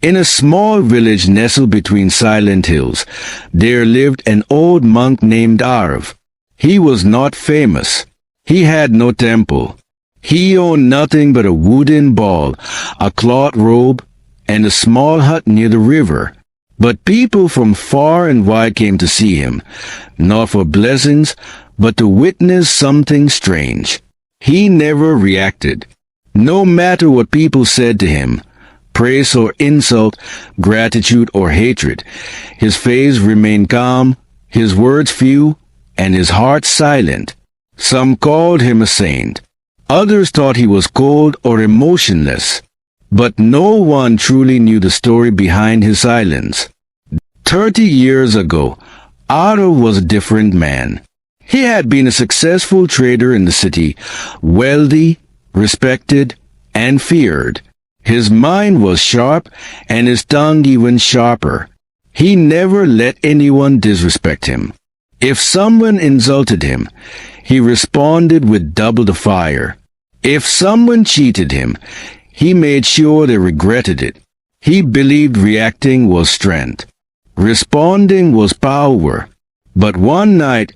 In a small village nestled between silent hills, there lived an old monk named Arv. He was not famous. He had no temple. He owned nothing but a wooden ball, a cloth robe, and a small hut near the river. But people from far and wide came to see him, not for blessings, but to witness something strange. He never reacted. No matter what people said to him, praise or insult, gratitude or hatred, his face remained calm, his words few, and his heart silent. Some called him a saint. Others thought he was cold or emotionless. But no one truly knew the story behind his silence. 30 years ago, Otto was a different man. He had been a successful trader in the city, wealthy, respected, and feared. His mind was sharp, and his tongue even sharper. He never let anyone disrespect him. If someone insulted him, he responded with double the fire. If someone cheated him, he made sure they regretted it. He believed reacting was strength. Responding was power. But one night,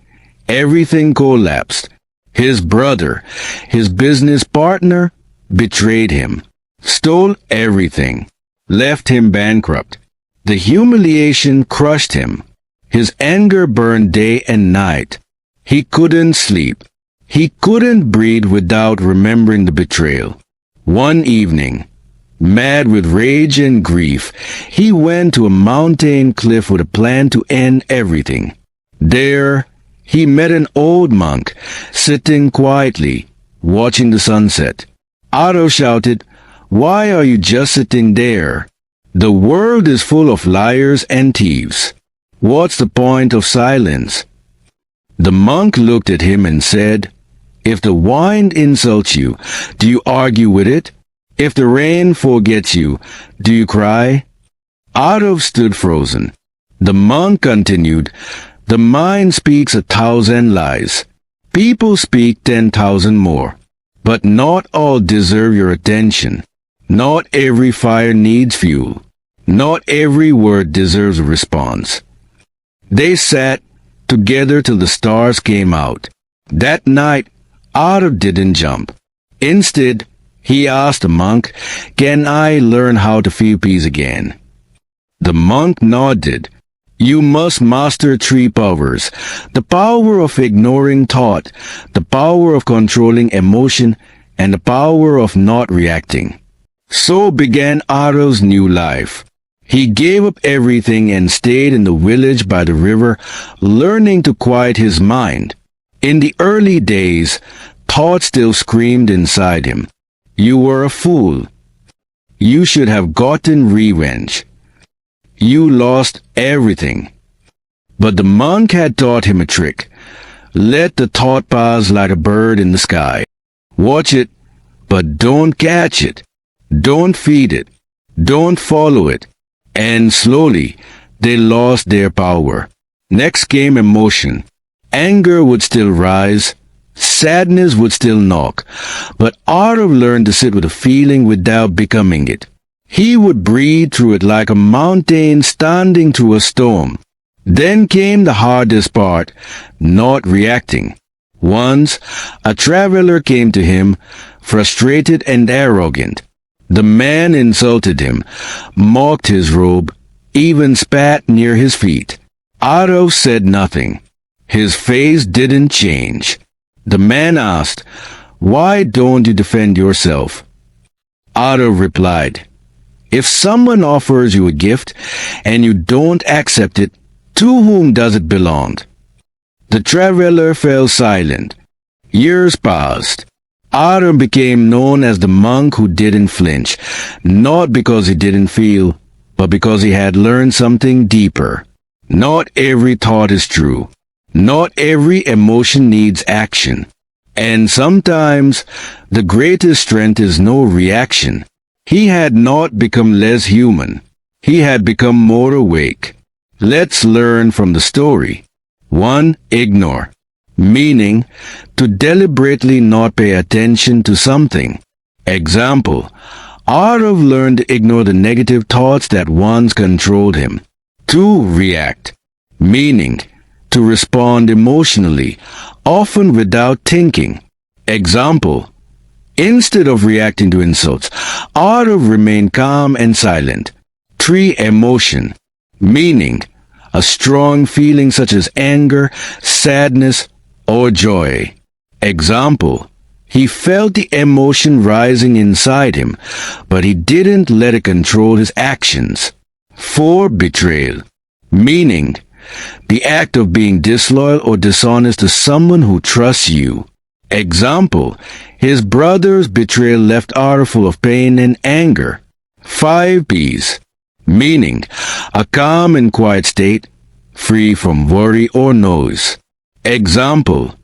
everything collapsed. His brother, his business partner, betrayed him, stole everything, left him bankrupt. The humiliation crushed him. His anger burned day and night. He couldn't sleep. He couldn't breathe without remembering the betrayal. One evening, mad with rage and grief, he went to a mountain cliff with a plan to end everything. There, he met an old monk, sitting quietly, watching the sunset. Otto shouted, "Why are you just sitting there? The world is full of liars and thieves. What's the point of silence?" The monk looked at him and said, "If the wind insults you, do you argue with it? If the rain forgets you, do you cry?" Otto stood frozen. The monk continued, "The mind speaks 1,000 lies. People speak 10,000 more. But not all deserve your attention. Not every fire needs fuel. Not every word deserves a response." They sat together till the stars came out. That night, Otto didn't jump. Instead, he asked the monk, "Can I learn how to feel peace again?" The monk nodded. "You must master 3 powers. The power of ignoring thought, the power of controlling emotion, and the power of not reacting." So began Otto's new life. He gave up everything and stayed in the village by the river, learning to quiet his mind. In the early days, thought still screamed inside him. "You were a fool. You should have gotten revenge. You lost everything." But the monk had taught him a trick. Let the thought pass like a bird in the sky. Watch it, but don't catch it. Don't feed it. Don't follow it. And slowly, they lost their power. Next came emotion. Anger would still rise. Sadness would still knock. But Otto learned to sit with a feeling without becoming it. He would breathe through it like a mountain standing through a storm. Then came the hardest part, not reacting. Once, a traveler came to him, frustrated and arrogant. The man insulted him, mocked his robe, even spat near his feet. Otto said nothing. His face didn't change. The man asked, "Why don't you defend yourself?" Otto replied, "If someone offers you a gift and you don't accept it, to whom does it belong?" The traveler fell silent. Years passed. Otto became known as the monk who didn't flinch, not because he didn't feel, but because he had learned something deeper. Not every thought is true. Not every emotion needs action. And sometimes the greatest strength is no reaction. He had not become less human. He had become more awake. Let's learn from the story. 1. Ignore. Meaning, to deliberately not pay attention to something. Example, Arif learned to ignore the negative thoughts that once controlled him. 2. React, meaning to respond emotionally, often without thinking. Example: instead of reacting to insults, Arif remained calm and silent. 3. Emotion, meaning a strong feeling such as anger, sadness, or joy. Example: he felt the emotion rising inside him, but he didn't let it control his actions. 4. Betrayal, meaning the act of being disloyal or dishonest to someone who trusts you. Example: his brother's betrayal left Arif full of pain and anger. 5. Peace, meaning a calm and quiet state, free from worry or noise. Example: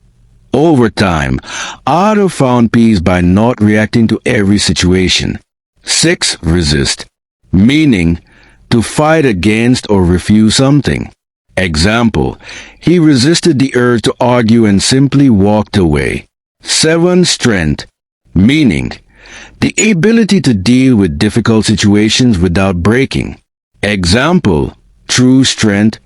over time, Arif found peace by not reacting to every situation. 6. Resist, meaning to fight against or refuse something. Example: he resisted the urge to argue and simply walked away. 7. Strength, meaning the ability to deal with difficult situations without breaking. Example: true strength,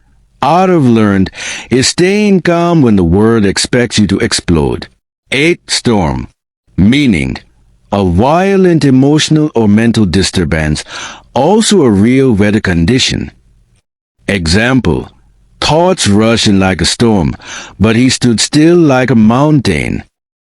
Arif learned, is staying calm when the world expects you to explode. 8. Storm, meaning a violent emotional or mental disturbance, also a real weather condition. Example: thoughts rush in like a storm, but he stood still like a mountain.